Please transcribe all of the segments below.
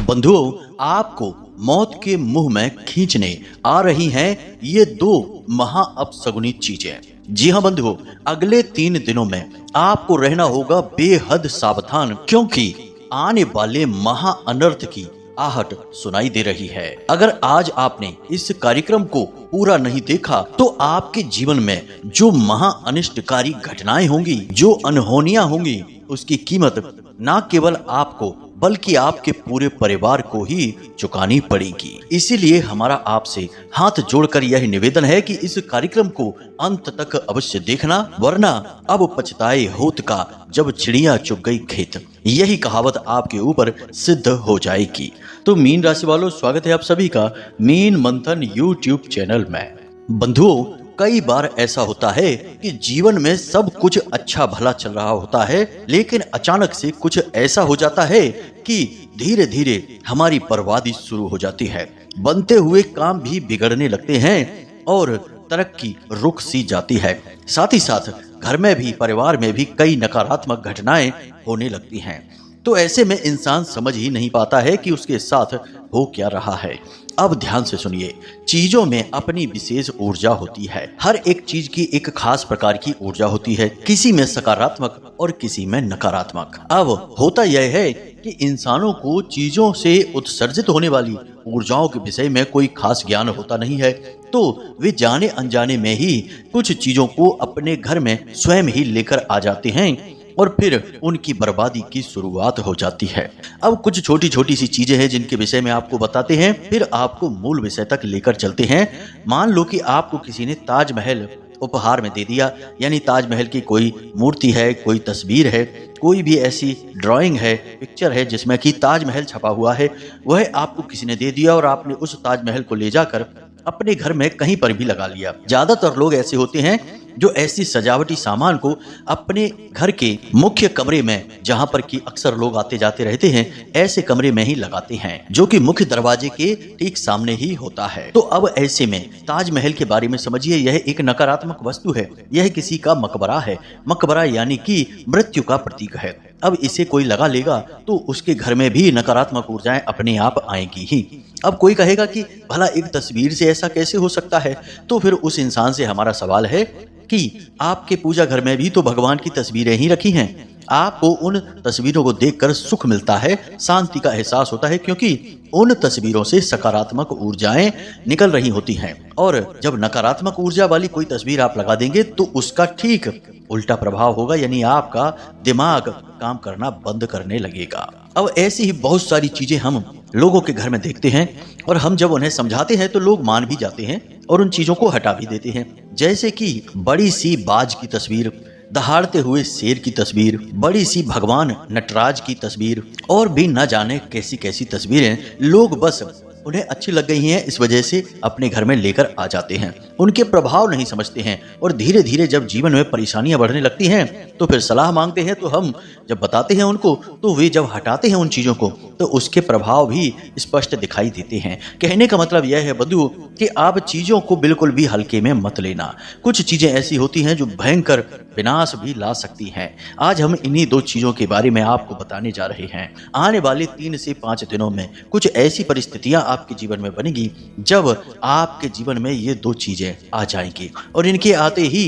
बंधुओं, आपको मौत के मुंह में खींचने आ रही हैं ये दो महा अपशगुनी चीजें। जी हाँ बंधुओं, अगले 3 दिनों में आपको रहना होगा बेहद सावधान, क्योंकि आने वाले महा अनर्थ की आहट सुनाई दे रही है। अगर आज आपने इस कार्यक्रम को पूरा नहीं देखा तो आपके जीवन में जो महा अनिष्टकारी घटनाएं होंगी, जो अनहोनियां होंगी, उसकी कीमत न केवल आपको बल्कि आपके पूरे परिवार को ही चुकानी पड़ेगी। इसीलिए हमारा आपसे हाथ जोड़कर यह निवेदन है कि इस कार्यक्रम को अंत तक अवश्य देखना, वरना अब पछताए होत का जब चिड़िया चुग गई खेत, यही कहावत आपके ऊपर सिद्ध हो जाएगी। तो मीन राशि वालों, स्वागत है आप सभी का मीन मंथन यूट्यूब चैनल में। बंधुओं, कई बार ऐसा होता है कि जीवन में सब कुछ अच्छा भला चल रहा होता है, लेकिन अचानक से कुछ ऐसा हो जाता है कि धीरे धीरे हमारी बर्बादी शुरू हो जाती है। बनते हुए काम भी बिगड़ने लगते हैं और तरक्की रुक सी जाती है। साथ ही साथ घर में भी, परिवार में भी कई नकारात्मक घटनाएं होने लगती हैं। तो ऐसे में इंसान समझ ही नहीं पाता है कि उसके साथ हो क्या रहा है। अब ध्यान से सुनिए, चीजों में अपनी विशेष ऊर्जा होती है। हर एक चीज की एक खास प्रकार की ऊर्जा होती है, किसी में सकारात्मक और किसी में नकारात्मक। अब होता यह है कि इंसानों को चीजों से उत्सर्जित होने वाली ऊर्जाओं के विषय में कोई खास ज्ञान होता नहीं है, तो वे जाने अनजाने में ही कुछ चीजों को अपने घर में स्वयं ही लेकर आ जाते हैं और फिर उनकी बर्बादी की शुरुआत हो जाती है। अब कुछ छोटी छोटी सी चीजें हैं जिनके विषय में आपको बताते हैं, फिर आपको मूल विषय तक लेकर चलते हैं। मान लो कि आपको किसी ने ताजमहल उपहार में दे दिया, यानी ताजमहल की कोई मूर्ति है, कोई तस्वीर है, कोई भी ऐसी ड्राइंग है, पिक्चर है जिसमें कि ताजमहल छपा हुआ है, वह आपको किसी ने दे दिया और आपने उस ताजमहल को ले जाकर अपने घर में कहीं पर भी लगा लिया। ज्यादातर लोग ऐसे होते हैं जो ऐसी सजावटी सामान को अपने घर के मुख्य कमरे में, जहां पर कि अक्सर लोग आते जाते रहते हैं, ऐसे कमरे में ही लगाते हैं, जो कि मुख्य दरवाजे के ठीक सामने ही होता है। तो अब ऐसे में ताजमहल के बारे में समझिए, यह एक नकारात्मक वस्तु है, यह किसी का मकबरा है। मकबरा यानी कि मृत्यु का प्रतीक है। अब इसे कोई लगा लेगा तो उसके घर में भी नकारात्मक ऊर्जाएं अपने आप आएंगी ही। अब कोई कहेगा कि भला एक तस्वीर से ऐसा कैसे हो सकता है? तो फिर उस इंसान से हमारा सवाल है कि आपके पूजा घर में भी तो भगवान की तस्वीरें ही रखी हैं। आपको उन तस्वीरों को देखकर सुख मिलता है, शांति का एहसास होता है, क्योंकि उन तस्वीरों से सकारात्मक ऊर्जाएं निकल रही होती हैं। और जब नकारात्मक ऊर्जा वाली कोई तस्वीर आप लगा देंगे तो उसका ठीक उल्टा प्रभाव होगा, यानी आपका दिमाग काम करना बंद करने लगेगा। अब ऐसी ही बहुत सारी चीजें हम लोगों के घर में देखते हैं और हम जब उन्हें समझाते हैं तो लोग मान भी जाते हैं और उन चीजों को हटा भी देते हैं। जैसे कि बड़ी सी बाज की तस्वीर, दहाड़ते हुए शेर की तस्वीर, बड़ी सी भगवान नटराज की तस्वीर और भी न जाने कैसी कैसी तस्वीरें लोग बस उन्हें अच्छी लग गई हैं, इस वजह से अपने घर में लेकर आ जाते हैं। उनके प्रभाव नहीं समझते हैं और धीरे धीरे जब जीवन में परेशानियां बढ़ने लगती हैं तो फिर सलाह मांगते हैं। तो हम जब बताते हैं उनको तो वे जब हटाते हैं उन चीजों को तो उसके प्रभाव भी स्पष्ट दिखाई देते हैं। कहने का मतलब यह है बंधुओं कि आप चीजों को बिल्कुल भी हल्के में मत लेना। कुछ चीजें ऐसी होती हैं जो भयंकर विनाश भी ला सकती हैं। आज हम इन्हीं 2 चीजों के बारे में आपको बताने जा रहे हैं। आने वाले 3 से 5 दिनों में कुछ ऐसी परिस्थितियां आपके जीवन में बनेगी जब आपके जीवन में ये 2 चीजें आ जाएंगी और इनके आते ही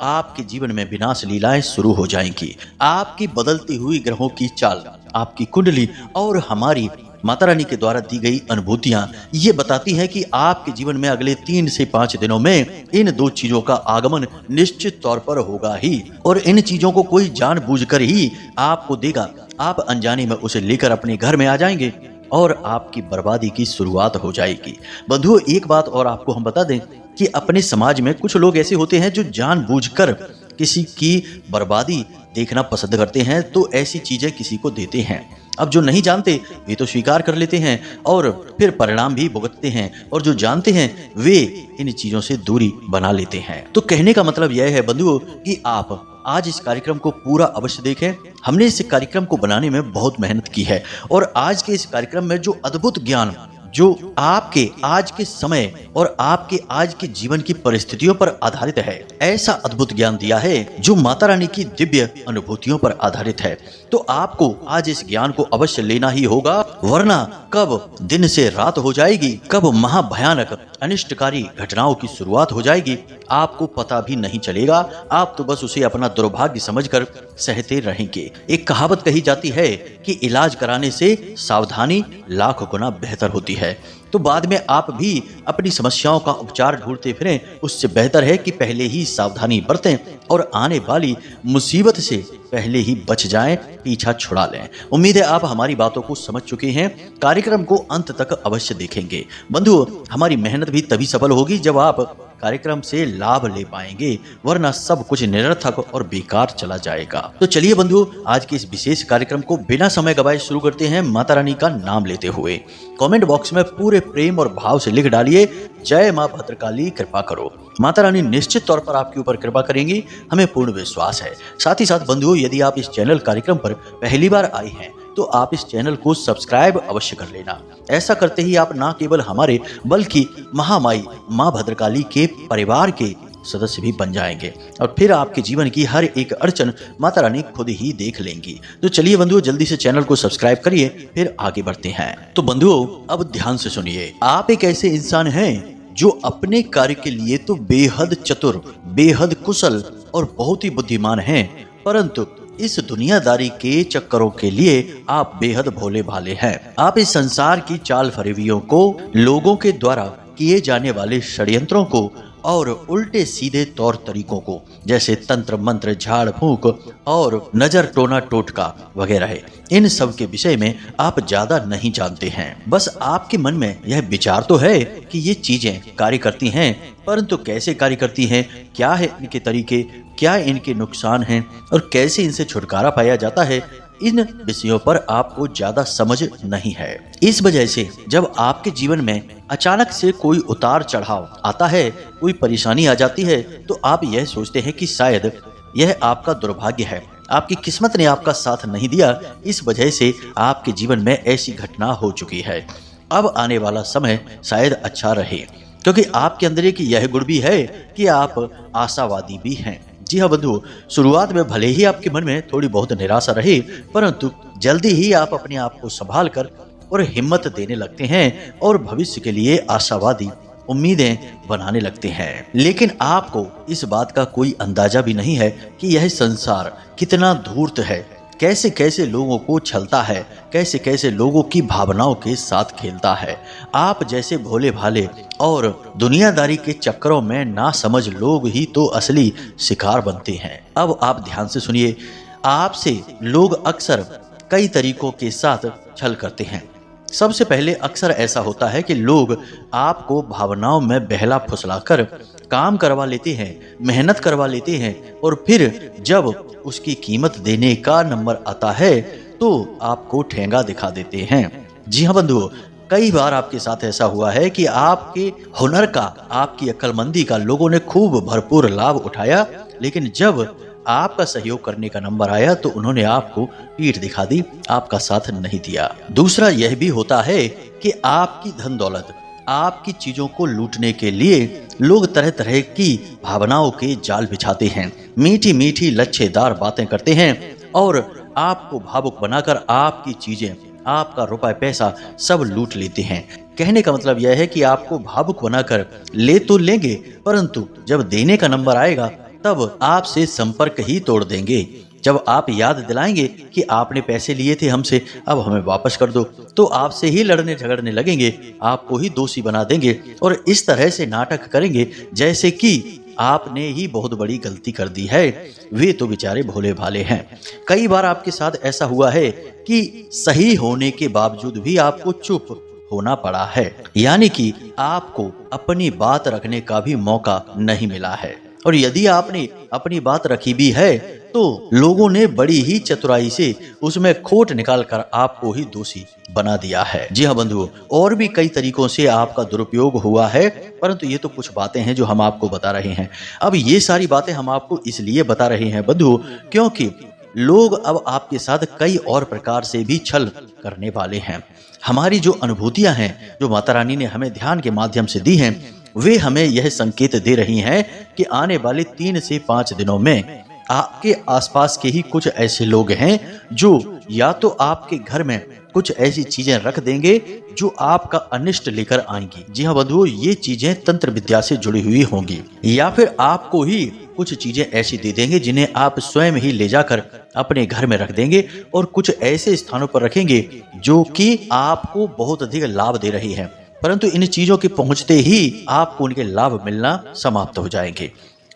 आपके जीवन में विनाश लीलाएं शुरू हो जाएंगी। आपकी बदलती हुई ग्रहों की चाल, आपकी कुंडली और हमारी माता रानी के द्वारा दी गई अनुभूतियां ये बताती हैं कि आपके जीवन में अगले 3 से 5 दिनों में इन 2 चीजों का आगमन निश्चित तौर पर होगा ही, और इन चीजों को कोई जानबूझकर ही आपको देगा। आप अनजाने में उसे लेकर अपने घर में आ जाएंगे और आपकी बर्बादी की शुरुआत हो जाएगी। बंधुओं, एक बात और आपको हम बता दें कि अपने समाज में कुछ लोग ऐसे होते हैं जो जानबूझकर किसी की बर्बादी देखना पसंद करते हैं, तो ऐसी चीजें किसी को देते हैं। अब जो नहीं जानते वे तो स्वीकार कर लेते हैं और फिर परिणाम भी भुगतते हैं, और जो जानते हैं वे इन चीजों से दूरी बना लेते हैं। तो कहने का मतलब यह है बंधुओं कि आप आज इस कार्यक्रम को पूरा अवश्य देखें। हमने इस कार्यक्रम को बनाने में बहुत मेहनत की है और आज के इस कार्यक्रम में जो अद्भुत ज्ञान, जो आपके आज के समय और आपके आज के जीवन की परिस्थितियों पर आधारित है। ऐसा अद्भुत ज्ञान दिया है जो माता रानी की दिव्य अनुभूतियों पर आधारित है। तो आपको आज इस ज्ञान को अवश्य लेना ही होगा, वरना कब दिन से रात हो जाएगी, कब महाभयानक अनिष्टकारी घटनाओं की शुरुआत हो जाएगी, आपको पता भी नहीं चलेगा। आप तो बस उसे अपना दुर्भाग्य समझकर सहते रहेंगे। एक कहावत कही जाती है कि इलाज कराने से सावधानी लाख गुना बेहतर होती है। तो बाद में आप भी अपनी समस्याओं का उपचार ढूंढते फिरें, उससे बेहतर है कि पहले ही सावधानी बरतें और आने वाली मुसीबत से पहले ही बच जाएं, पीछा छुड़ा लें। उम्मीद है आप हमारी बातों को समझ चुके हैं। कार्यक्रम को अंत तक अवश्य देखेंगे। बंधु, हमारी मेहनत भी तभी सफल होगी जब आप कार्यक्रम से लाभ ले पाएंगे, वरना सब कुछ निरर्थक और बेकार चला जाएगा। तो चलिए बंधु, आज के इस विशेष कार्यक्रम को बिना समय गवाए शुरू करते हैं माता रानी का नाम लेते हुए। कमेंट बॉक्स में पूरे प्रेम और भाव से लिख डालिए, जय मां भद्रकाली कृपा करो। माता रानी निश्चित तौर पर आपके ऊपर कृपा करेंगी, हमें पूर्ण विश्वास है। साथ ही साथ बंधुओं, यदि आप इस चैनल कार्यक्रम पर पहली बार आए हैं तो आप इस चैनल को सब्सक्राइब अवश्य कर लेना। ऐसा करते ही आप न केवल हमारे बल्कि महामाई मां भद्रकाली के परिवार के सदस्य भी बन जाएंगे और फिर आपके जीवन की हर एक अड़चन माता रानी खुद ही देख लेंगी। तो चलिए बंधुओं, जल्दी से चैनल को सब्सक्राइब करिए, फिर आगे बढ़ते हैं। तो बंधुओं, अब ध्यान से सुनिए। आप एक ऐसे इंसान हैं जो अपने कार्य के लिए तो बेहद चतुर, बेहद कुशल और बहुत ही बुद्धिमान हैं, परंतु इस दुनियादारी के चक्करों के लिए आप बेहद भोले भाले हैं। आप इस संसार की चाल फरेबियों को, लोगों के द्वारा किए जाने वाले षड्यंत्रों को और उल्टे सीधे तौर तरीकों को, जैसे तंत्र मंत्र, झाड़ फूंक और नजर टोना टोटका वगैरह है, इन सब के विषय में आप ज्यादा नहीं जानते हैं। बस आपके मन में यह विचार तो है कि ये चीजें कार्य करती हैं, परंतु कैसे कार्य करती हैं, क्या है इनके तरीके, क्या इनके नुकसान हैं और कैसे इनसे छुटकारा पाया जाता है, इन विषयों पर आपको ज्यादा समझ नहीं है। इस वजह से जब आपके जीवन में अचानक से कोई उतार चढ़ाव आता है, कोई परेशानी आ जाती है, तो आप यह सोचते हैं कि शायद यह आपका दुर्भाग्य है, आपकी किस्मत ने आपका साथ नहीं दिया, इस वजह से आपके जीवन में ऐसी घटना हो चुकी है। अब आने वाला समय शायद अच्छा रहे, क्योंकि आपके अंदर एक यह गुण भी है कि आप आशावादी भी हैं। जी हाँ बंधु, शुरुआत में भले ही आपके मन में थोड़ी बहुत निराशा रहे, परंतु जल्दी ही आप अपने आप को संभाल कर और हिम्मत देने लगते हैं और भविष्य के लिए आशावादी उम्मीदें बनाने लगते हैं। लेकिन आपको इस बात का कोई अंदाजा भी नहीं है कि यह संसार कितना धूर्त है, कैसे कैसे लोगों को छलता है, कैसे कैसे लोगों की भावनाओं के साथ खेलता है। आप जैसे भोले भाले और दुनियादारी के चक्करों में ना समझ लोग ही तो असली शिकार बनते हैं। अब आप ध्यान से सुनिए। आपसे लोग अक्सर कई तरीकों के साथ छल करते हैं। सबसे पहले अक्सर ऐसा होता है कि लोग आपको भावनाओं में बहला फुसलाकर काम करवा लेते हैं, मेहनत करवा लेते हैं और फिर जब उसकी कीमत देने का नंबर आता है तो आपको ठेंगा दिखा देते हैं। जी हाँ बंधुओं, कई बार आपके साथ ऐसा हुआ है कि आपके हुनर का, आपकी अक्लमंदी का लोगों ने खूब भरपूर लाभ उठाया, लेकिन जब आपका सहयोग करने का नंबर आया तो उन्होंने आपको पीठ दिखा दी, आपका साथ नहीं दिया। दूसरा यह भी होता है कि आपकी धन दौलत, आपकी चीजों को लूटने के लिए लोग तरह तरह की भावनाओं के जाल बिछाते हैं, मीठी मीठी लच्छेदार बातें करते हैं और आपको भावुक बनाकर आपकी चीजें, आपका रुपए पैसा सब लूट लेते हैं। कहने का मतलब यह है कि आपको भावुक बनाकर ले तो लेंगे, परंतु जब देने का नंबर आएगा तब आपसे संपर्क ही तोड़ देंगे। जब आप याद दिलाएंगे कि आपने पैसे लिए थे हमसे, अब हमें वापस कर दो, तो आपसे ही लड़ने झगड़ने लगेंगे, आपको ही दोषी बना देंगे और इस तरह से नाटक करेंगे जैसे कि आपने ही बहुत बड़ी गलती कर दी है। वे तो बेचारे भोले भाले हैं। कई बार आपके साथ ऐसा हुआ है कि सही होने के बावजूद भी आपको चुप होना पड़ा है, यानी कि आपको अपनी बात रखने का भी मौका नहीं मिला है। और यदि आपने अपनी बात रखी भी है तो लोगों ने बड़ी ही चतुराई से उसमें खोट निकालकर आपको ही दोषी बना दिया है। जी हाँ बंधुओं, और भी कई तरीकों से आपका दुरुपयोग हुआ है, परंतु ये तो कुछ बातें हैं जो हम आपको बता रहे हैं। अब ये सारी बातें हम आपको इसलिए बता रहे हैं बंधुओं, क्योंकि लोग अब आपके साथ कई और प्रकार से भी छल करने वाले हैं। हमारी जो अनुभूतियां हैं, जो माता रानी ने हमें ध्यान के माध्यम से दी हैं, वे हमें यह संकेत दे रही हैं कि आने वाले 3 से 5 दिनों में आपके आसपास के ही कुछ ऐसे लोग हैं जो या तो आपके घर में कुछ ऐसी चीजें रख देंगे जो आपका अनिष्ट लेकर आएंगी। जी हाँ बंधुओं, ये चीजें तंत्र विद्या से जुड़ी हुई होंगी, या फिर आपको ही कुछ चीजें ऐसी दे देंगे जिन्हें आप स्वयं ही ले जाकर अपने घर में रख देंगे और कुछ ऐसे स्थानों पर रखेंगे जो कि आपको बहुत अधिक लाभ दे रही है, परंतु इन चीजों के पहुंचते ही आपको उनके लाभ मिलना समाप्त हो जाएंगे।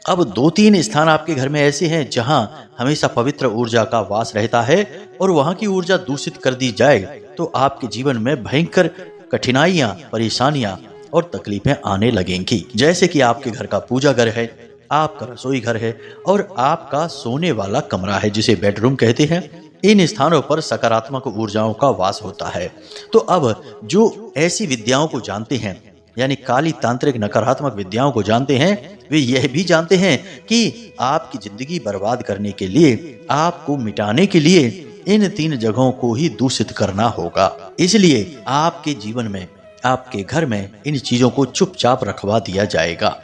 अब 2-3 स्थान आपके घर में ऐसे हैं जहां हमेशा पवित्र ऊर्जा का वास रहता है और वहां की ऊर्जा दूषित कर दी जाए तो आपके जीवन में भयंकर कठिनाइयां, परेशानियां और तकलीफें आने लगेंगी। जैसे कि आपके घर का पूजा घर है, आपका रसोई घर है और आपका सोने वाला कमरा है जिसे बेडरूम कहते हैं। इन स्थानों पर सकारात्मक ऊर्जाओं का वास होता है। तो अब जो ऐसी विद्याओं को जानते हैं, यानी काली तांत्रिक नकारात्मक विद्याओं को जानते हैं, वे यह भी जानते हैं कि आपकी जिंदगी बर्बाद करने के लिए, आपको मिटाने के लिए इन 3 जगहों को ही दूषित करना होगा। इसलिए आपके जीवन में, आपके घर में इन चीजों को चुपचाप रखवा दिया जाएगा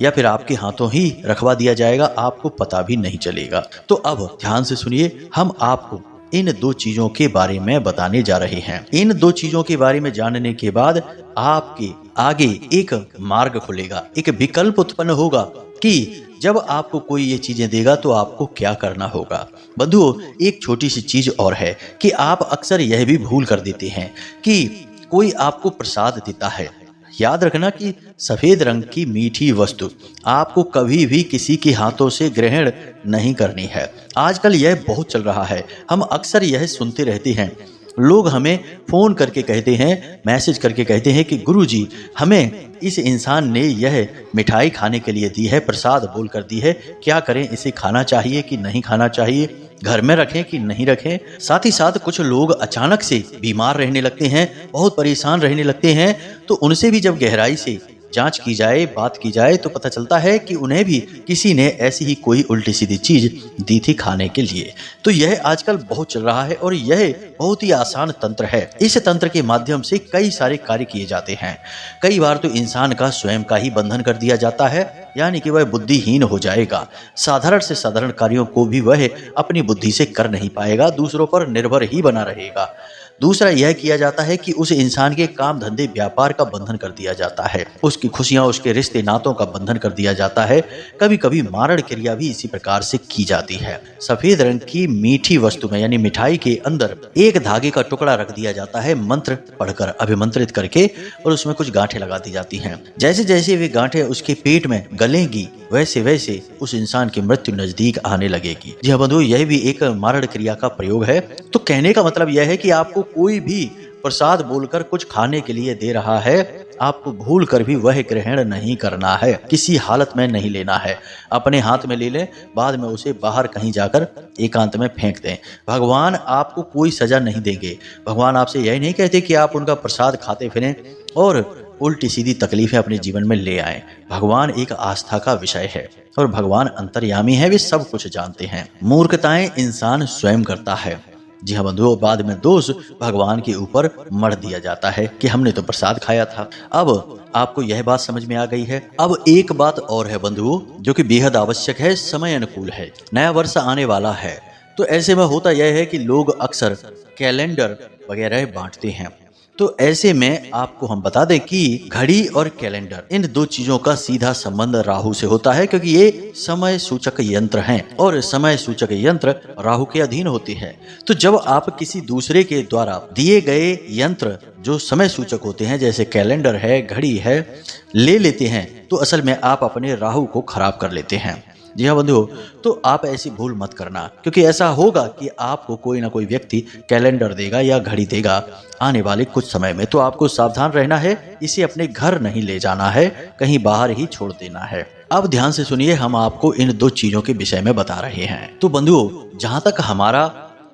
या फिर आपके हाथों ही रखवा दिया जाएगा, आपको पता भी नहीं चलेगा। तो अब ध्यान से सुनिए, हम आपको इन 2 चीजों के बारे में बताने जा रहे हैं। इन 2 चीजों के बारे में जानने के बाद आपके आगे एक मार्ग खुलेगा, एक विकल्प उत्पन्न होगा कि जब आपको कोई ये चीजें देगा तो आपको क्या करना होगा। बंधुओं, एक छोटी सी चीज और है कि आप अक्सर यह भी भूल कर देते हैं कि कोई आपको प्रसाद देता है। याद रखना कि सफेद रंग की मीठी वस्तु आपको कभी भी किसी के हाथों से ग्रहण नहीं करनी है। आजकल यह बहुत चल रहा है, हम अक्सर यह सुनते रहते हैं। लोग हमें फोन करके कहते हैं, मैसेज करके कहते हैं कि गुरुजी, हमें इस इंसान ने यह मिठाई खाने के लिए दी है, प्रसाद बोल कर दी है, क्या करें, इसे खाना चाहिए कि नहीं खाना चाहिए, घर में रखें कि नहीं रखें। साथ ही साथ कुछ लोग अचानक से बीमार रहने लगते हैं, बहुत परेशान रहने लगते हैं, तो उनसे भी जब गहराई से जांच की जाए, बात की जाए तो पता चलता है कि उन्हें भी किसी ने ऐसी ही कोई उल्टी सीधी चीज दी थी खाने के लिए। तो यह आजकल बहुत चल रहा है और यह बहुत ही आसान तंत्र है। इस तंत्र के माध्यम से कई सारे कार्य किए जाते हैं। कई बार तो इंसान का स्वयं का ही बंधन कर दिया जाता है, यानी कि वह बुद्धिहीन हो जाएगा। साधारण से साधारण कार्यों को भी वह अपनी बुद्धि से कर नहीं पाएगा, दूसरों पर निर्भर ही बना रहेगा। दूसरा यह किया जाता है कि उस इंसान के काम धंधे व्यापार का बंधन कर दिया जाता है, उसकी खुशियां, उसके रिश्ते नातों का बंधन कर दिया जाता है। कभी कभी मारण क्रिया भी इसी प्रकार से की जाती है। सफेद रंग की मीठी वस्तु में यानी मिठाई के अंदर एक धागे का टुकड़ा रख दिया जाता है, मंत्र पढ़कर, अभिमंत्रित करके, और उसमें कुछ गांठें लगा दी जाती हैं। जैसे जैसे वे गांठें उसके पेट में गलेंगी वैसे वैसे उस इंसान की मृत्यु नजदीक आने लगेगी। जी हाँ बंधुओं, यह भी एक मारण क्रिया का प्रयोग है। तो कहने का मतलब यह है कि आपको कोई भी प्रसाद बोलकर कुछ खाने के लिए दे रहा है, आपको भूल कर भी वह ग्रहण नहीं करना है, किसी हालत में नहीं लेना है। अपने हाथ में ले लें, बाद में उसे बाहर कहीं जाकर एकांत में फेंक दें। भगवान आपको कोई सजा नहीं देंगे। भगवान आपसे यही नहीं कहते कि आप उनका प्रसाद खाते फिरें और उल्टी सीधी तकलीफें अपने जीवन में ले आएं। भगवान एक आस्था का विषय है और भगवान अंतर्यामी है, वे सब कुछ जानते हैं। मूर्खताएं इंसान स्वयं करता है। जी हाँ बंधुओं, बाद में दोष भगवान के ऊपर मढ़ दिया जाता है कि हमने तो प्रसाद खाया था। अब आपको यह बात समझ में आ गई है। अब एक बात और है बंधुओं, जो कि बेहद आवश्यक है, समय अनुकूल है। नया वर्ष आने वाला है, तो ऐसे में होता यह है कि लोग अक्सर कैलेंडर वगैरह बांटते हैं। तो ऐसे में आपको हम बता दें कि घड़ी और कैलेंडर, इन 2 चीजों का सीधा संबंध राहु से होता है, क्योंकि ये समय सूचक यंत्र हैं और समय सूचक यंत्र राहु के अधीन होते हैं। तो जब आप किसी दूसरे के द्वारा दिए गए यंत्र जो समय सूचक होते हैं, जैसे कैलेंडर है, घड़ी है, ले लेते हैं, तो असल में आप अपने राहु को खराब कर लेते हैं। जी हाँ बंधुओं, तो आप ऐसी भूल मत करना, क्योंकि ऐसा होगा कि आपको कोई ना कोई व्यक्ति कैलेंडर देगा या घड़ी देगा आने वाले कुछ समय में। तो आपको सावधान रहना है, इसे अपने घर नहीं ले जाना है, कहीं बाहर ही छोड़ देना है। अब ध्यान से सुनिए, हम आपको इन 2 चीजों के विषय में बता रहे हैं। तो बंधुओं, जहां तक हमारा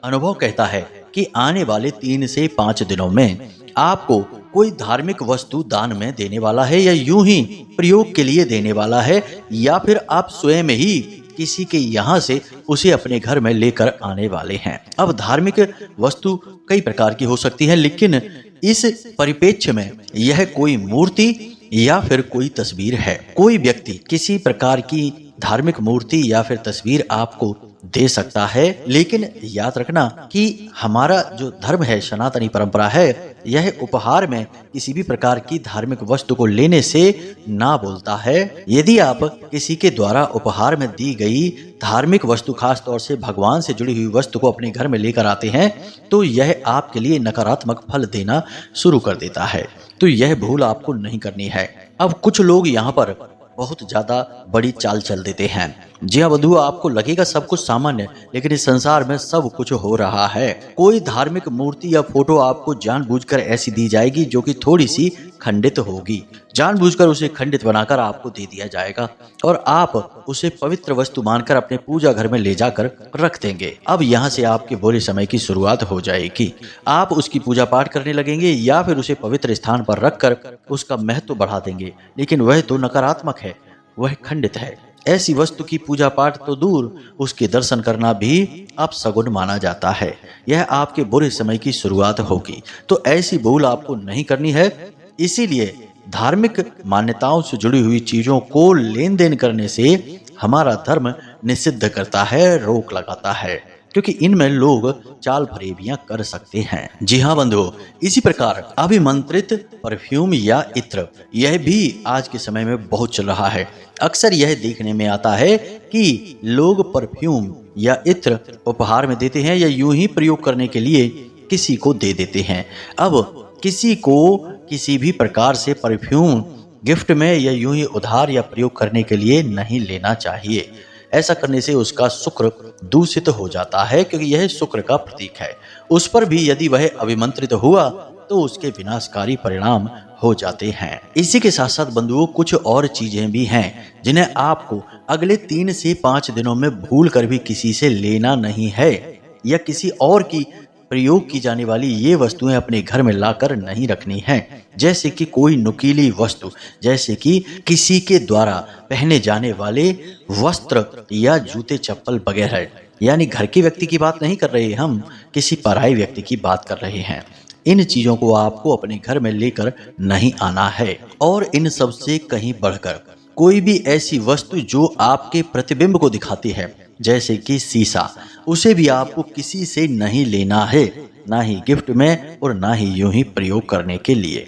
अनुभव कहता है कि आने वाले 3 से 5 दिनों में आपको कोई धार्मिक वस्तु दान में देने वाला है, या यूं ही प्रयोग के लिए देने वाला है, या फिर आप स्वयं ही किसी के यहाँ से उसे अपने घर में लेकर आने वाले हैं। अब धार्मिक वस्तु कई प्रकार की हो सकती है, लेकिन इस परिप्रेक्ष्य में यह कोई मूर्ति या फिर कोई तस्वीर है। कोई व्यक्ति किसी प्रकार की धार्मिक मूर्ति या फिर तस्वीर आपको दे सकता है, लेकिन याद रखना कि हमारा जो धर्म है, सनातनी परंपरा है, यह उपहार में किसी भी प्रकार की धार्मिक वस्तु को लेने से ना बोलता है। यदि आप किसी के द्वारा उपहार में दी गई धार्मिक वस्तु, खास तौर से भगवान से जुड़ी हुई वस्तु को अपने घर में लेकर आते हैं, तो यह आपके लिए नकारात्मक फल देना शुरू कर देता है। तो यह भूल आपको नहीं करनी है। अब कुछ लोग यहाँ पर बहुत ज्यादा बड़ी चाल चल देते हैं। जी हाँ बंधुओं, आपको लगेगा सब कुछ सामान्य, लेकिन इस संसार में सब कुछ हो रहा है। कोई धार्मिक मूर्ति या फोटो आपको जानबूझकर ऐसी दी जाएगी जो कि थोड़ी सी खंडित होगी। जानबूझकर उसे खंडित बनाकर आपको दे दिया जाएगा और आप उसे पवित्र वस्तु मानकर अपने पूजा घर में ले जाकर रख देंगे। अब यहाँ से आपके बुरे समय की शुरुआत हो जाएगी। आप उसकी पूजा पाठ करने लगेंगे या फिर उसे पवित्र स्थान पर रखकर उसका महत्व बढ़ा देंगे, लेकिन वह तो नकारात्मक है, वह खंडित है। ऐसी वस्तु की पूजा पाठ तो दूर, उसके दर्शन करना भी अपशगुन माना जाता है। यह आपके बुरे समय की शुरुआत होगी। तो ऐसी भूल आपको नहीं करनी है। इसीलिए धार्मिक मान्यताओं से जुड़ी हुई चीजों को लेन देन करने से हमारा धर्म निषिद्ध करता है, रोक लगाता है, क्योंकि इनमें लोग चाल फरेबियां कर सकते हैं। जी हाँ बंधुओं, इसी प्रकार अभिमंत्रित परफ्यूम या इत्र, यह भी आज के समय में बहुत चल रहा है। अक्सर यह देखने में आता है कि लोग परफ्यूम या इत्र उपहार में देते हैं या यूं ही प्रयोग करने के लिए किसी को दे देते हैं। अब किसी को किसी भी प्रकार से परफ्यूम गिफ्ट में या यूं ही उधार या प्रयोग करने के लिए नहीं लेना चाहिए। ऐसा करने से उसका शुक्र दूषित हो जाता है, क्योंकि यह शुक्र का प्रतीक है। उस पर भी यदि वह अभिमंत्रित हुआ तो उसके विनाशकारी परिणाम हो जाते हैं। इसी के साथ साथ बंधुओं, कुछ और चीजें भी हैं जिन्हें आपको अगले 3 से 5 दिनों में भूल कर भी किसी से लेना नहीं है, या किसी और की प्रयोग की जाने वाली ये वस्तुएं अपने घर में लाकर नहीं रखनी है। जैसे कि कोई नुकीली वस्तु, जैसे कि किसी के द्वारा पहने जाने वाले वस्त्र या जूते चप्पल वगैरह। यानी घर के व्यक्ति की बात नहीं कर रहे, हम किसी पराई व्यक्ति की बात कर रहे हैं। इन चीजों को आपको अपने घर में लेकर नहीं आना है। और इन सब से कहीं बढ़कर कोई भी ऐसी वस्तु जो आपके प्रतिबिंब को दिखाती है, जैसे कि शीशा, उसे भी आपको किसी से नहीं लेना है, ना ही गिफ्ट में और ना ही यूं ही प्रयोग करने के लिए।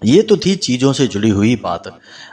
ये तो थी चीजों से जुड़ी हुई बात।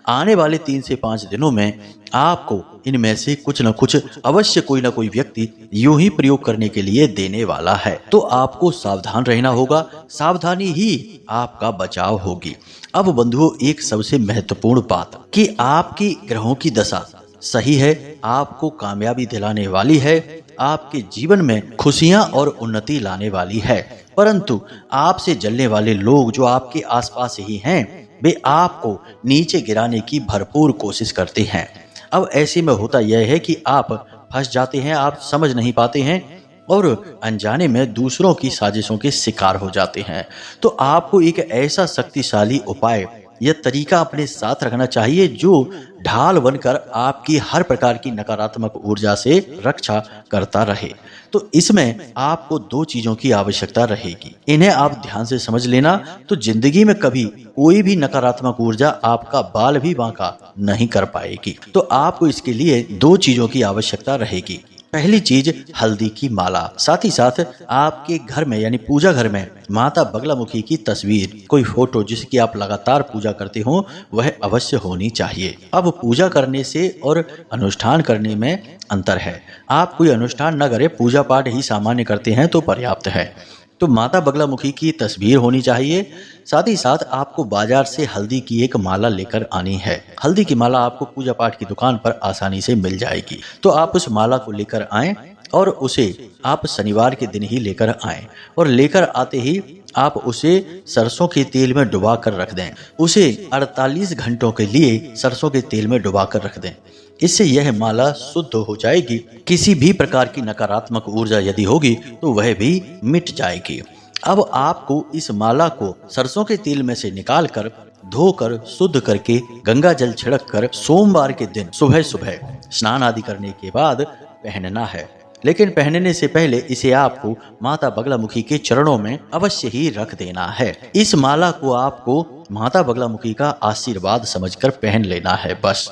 आने वाले 3 से 5 दिनों में आपको इनमें से कुछ न कुछ अवश्य कोई ना कोई व्यक्ति यूं ही प्रयोग करने के लिए देने वाला है। तो आपको सावधान रहना होगा, सावधानी ही आपका बचाव होगी। अब बंधुओं, एक सबसे महत्वपूर्ण बात कि आपकी ग्रहों की दशा सही है, आपको कामयाबी दिलाने वाली है, आपके जीवन में खुशियां और उन्नति लाने वाली है। परंतु आपसे जलने वाले लोग जो आपके आसपास ही हैं, वे आपको नीचे गिराने की भरपूर कोशिश करते हैं। अब ऐसे में होता यह है कि आप फंस जाते हैं, आप समझ नहीं पाते हैं और अनजाने में दूसरों की साजिशों के शिकार हो जाते हैं। तो आपको एक ऐसा शक्तिशाली उपाय यह तरीका अपने साथ रखना चाहिए जो ढाल बनकर आपकी हर प्रकार की नकारात्मक ऊर्जा से रक्षा करता रहे। तो इसमें आपको 2 चीजों की आवश्यकता रहेगी। इन्हें आप ध्यान से समझ लेना, तो जिंदगी में कभी कोई भी नकारात्मक ऊर्जा आपका बाल भी बांका नहीं कर पाएगी। तो आपको इसके लिए 2 चीजों की आवश्यकता रहेगी। पहली चीज, हल्दी की माला। साथ ही साथ आपके घर में यानी पूजा घर में माता बगलामुखी की तस्वीर, कोई फोटो जिसकी आप लगातार पूजा करते हो, वह अवश्य होनी चाहिए। अब पूजा करने से और अनुष्ठान करने में अंतर है। आप कोई अनुष्ठान न करें, पूजा पाठ ही सामान्य करते हैं तो पर्याप्त है। तो माता बगलामुखी की तस्वीर होनी चाहिए। साथ ही साथ आपको बाजार से हल्दी की एक माला लेकर आनी है। हल्दी की माला आपको पूजा पाठ की दुकान पर आसानी से मिल जाएगी। तो आप उस माला को लेकर आएं और उसे आप शनिवार के दिन ही लेकर आएं, और लेकर आते ही आप उसे सरसों के तेल में डुबा कर रख दें। उसे 48 घंटों के लिए सरसों के तेल में डुबा कर रख दें। इससे यह माला शुद्ध हो जाएगी। किसी भी प्रकार की नकारात्मक ऊर्जा यदि होगी तो वह भी मिट जाएगी। अब आपको इस माला को सरसों के तेल में से निकालकर धोकर शुद्ध करके गंगा जल छिड़क कर सोमवार के दिन सुबह सुबह स्नान आदि करने के बाद पहनना है। लेकिन पहनने से पहले इसे आपको माता बगलामुखी के चरणों में अवश्य ही रख देना है। इस माला को आपको माता बगलामुखी का आशीर्वाद समझकर पहन लेना है। बस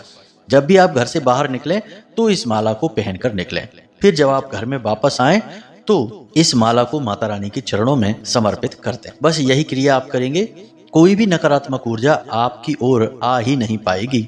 जब भी आप घर से बाहर निकलें तो इस माला को पहनकर निकलें। फिर जब आप घर में वापस आएं तो इस माला को माता रानी के चरणों में समर्पित कर दें। बस यही क्रिया आप करेंगे। कोई भी नकारात्मक ऊर्जा आपकी ओर आ ही नहीं पाएगी,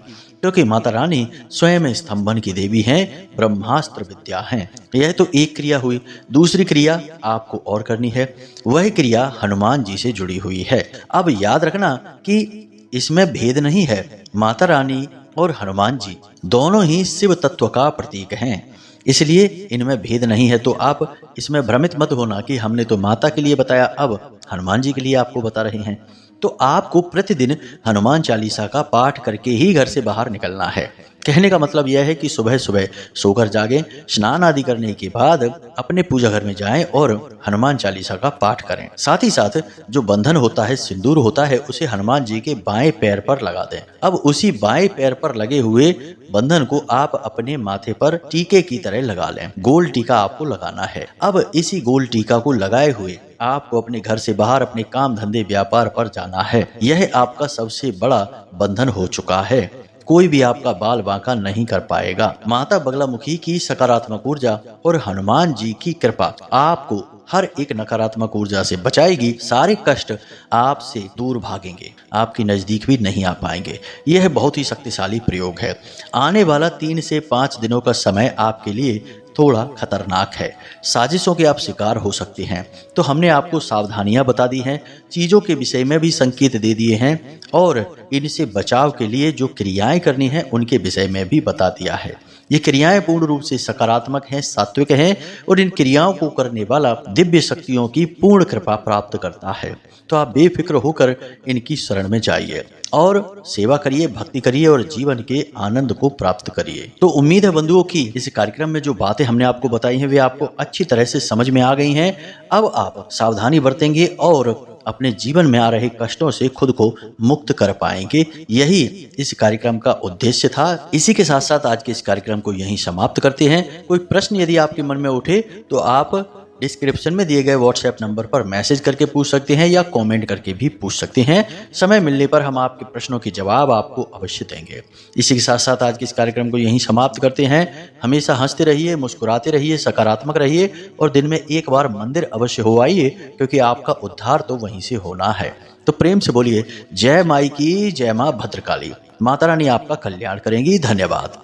क्योंकि माता रानी स्वयं स्तंभन की देवी हैं, ब्रह्मास्त्र विद्या हैं। यह तो एक क्रिया हुई। दूसरी क्रिया आपको और करनी है। वह क्रिया हनुमान जी से जुड़ी हुई है। अब याद रखना कि इसमें भेद नहीं है। माता रानी और हनुमान जी दोनों ही शिव तत्व का प्रतीक हैं, इसलिए इनमें भेद नहीं है। तो आप इसमें भ्रमित मत होना कि हमने तो माता के लिए बताया, अब हनुमान जी के लिए आपको बता रहे हैं। तो आपको प्रतिदिन हनुमान चालीसा का पाठ करके ही घर से बाहर निकलना है। कहने का मतलब यह है कि सुबह सुबह सोकर जागें, स्नान आदि करने के बाद अपने पूजा घर में जाएं और हनुमान चालीसा का पाठ करें। साथ ही साथ जो बंधन होता है, सिंदूर होता है, उसे हनुमान जी के बाएं पैर पर लगा दें। अब उसी बाएं पैर पर लगे हुए बंधन को आप अपने माथे पर टीके की तरह लगा लें। गोल टीका आपको लगाना है। अब इसी गोल टीका को लगाए हुए आपको अपने घर से बाहर अपने काम धंधे व्यापार पर जाना है। यह आपका सबसे बड़ा बंधन हो चुका है। कोई भी आपका बाल बांका नहीं कर पाएगा। माता बगलामुखी की सकारात्मक ऊर्जा और हनुमान जी की कृपा आपको हर एक नकारात्मक ऊर्जा से बचाएगी। सारे कष्ट आपसे दूर भागेंगे, आपकी नजदीक भी नहीं आ पाएंगे। यह बहुत ही शक्तिशाली प्रयोग है। आने वाला 3 से 5 दिनों का समय आपके लिए थोड़ा खतरनाक है। साजिशों के आप शिकार हो सकते हैं। तो हमने आपको सावधानियां बता दी हैं, चीजों के विषय में भी संकेत दे दिए हैं और इनसे बचाव के लिए जो क्रियाएं करनी है उनके विषय में भी बता दिया है। ये क्रियाएं पूर्ण रूप से सकारात्मक हैं, सात्विक हैं और इन क्रियाओं को करने वाला दिव्य शक्तियों की पूर्ण कृपा प्राप्त करता है। तो आप बेफिक्र होकर इनकी शरण में जाइए और सेवा करिए, भक्ति करिए और जीवन के आनंद को प्राप्त करिए। तो उम्मीद है बंधुओं की इस कार्यक्रम में जो बातें हमने आपको बताई हैं वे आपको अच्छी तरह से समझ में आ गई हैं। अब आप सावधानी बरतेंगे और अपने जीवन में आ रहे कष्टों से खुद को मुक्त कर पाएंगे। यही इस कार्यक्रम का उद्देश्य था। इसी के साथ साथ आज के इस कार्यक्रम को यहीं समाप्त करते हैं। कोई प्रश्न यदि आपके मन में उठे तो आप डिस्क्रिप्शन में दिए गए व्हाट्सएप नंबर पर मैसेज करके पूछ सकते हैं या कमेंट करके भी पूछ सकते हैं। समय मिलने पर हम आपके प्रश्नों के जवाब आपको अवश्य देंगे। इसी के साथ साथ आज के इस कार्यक्रम को यहीं समाप्त करते हैं। हमेशा हंसते रहिए, मुस्कुराते रहिए, सकारात्मक रहिए और दिन में एक बार मंदिर अवश्य हो आइए, क्योंकि आपका उद्धार तो वहीं से होना है। तो प्रेम से बोलिए जय माई की जय माँ भद्रकाली। माता रानी आपका कल्याण करेंगी। धन्यवाद।